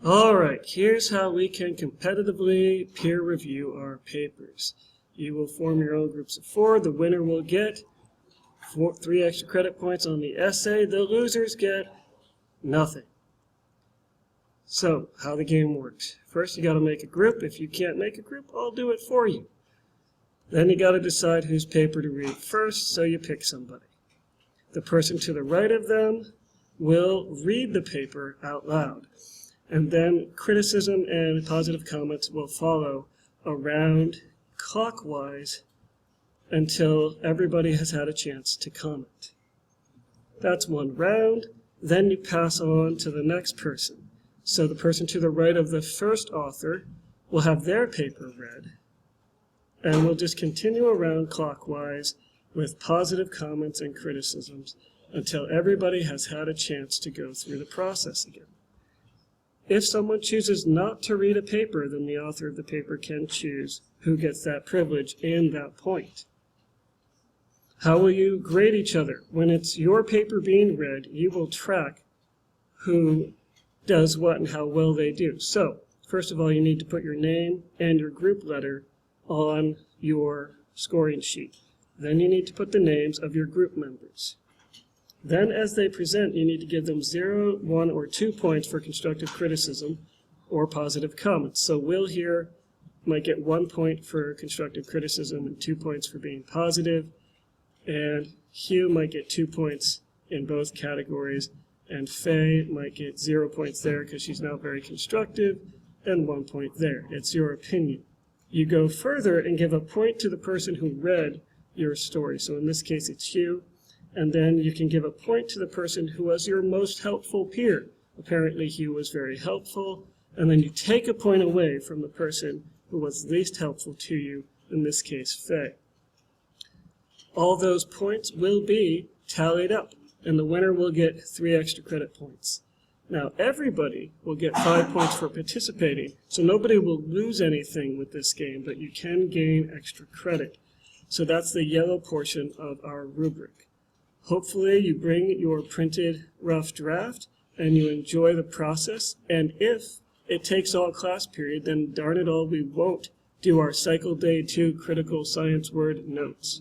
Alright, here's how we can competitively peer review our papers. You will form your own groups of 4. The winner will get 3 extra credit points on the essay. The losers get nothing. So, how the game works. First, you got to make a group. If you can't make a group, I'll do it for you. Then you got to decide whose paper to read first, so you pick somebody. The person to the right of them will read the paper out loud. And then criticism and positive comments will follow around clockwise until everybody has had a chance to comment. That's one round. Then you pass on to the next person. So the person to the right of the first author will have their paper read. And we'll just continue around clockwise with positive comments and criticisms until everybody has had a chance to go through the process again. If someone chooses not to read a paper, then the author of the paper can choose who gets that privilege and that point. How will you grade each other? When it's your paper being read, you will track who does what and how well they do. So, first of all, you need to put your name and your group letter on your scoring sheet. Then you need to put the names of your group members. Then, as they present, you need to give them 0, 1, or 2 points for constructive criticism or positive comments. So Will here might get 1 point for constructive criticism and 2 points for being positive. And Hugh might get 2 points in both categories. And Faye might get 0 points there because she's not very constructive, and 1 point there. It's your opinion. You go further and give a point to the person who read your story. So in this case, it's Hugh. And then you can give a point to the person who was your most helpful peer. Apparently Hugh was very helpful. And then you take a point away from the person who was least helpful to you, in this case Faye. All those points will be tallied up, and the winner will get 3 extra credit points. Now everybody will get 5 points for participating, so nobody will lose anything with this game, but you can gain extra credit. So that's the yellow portion of our rubric. Hopefully you bring your printed rough draft and you enjoy the process. And if it takes all class period, then darn it all, we won't do our Cycle Day 2 critical science word notes.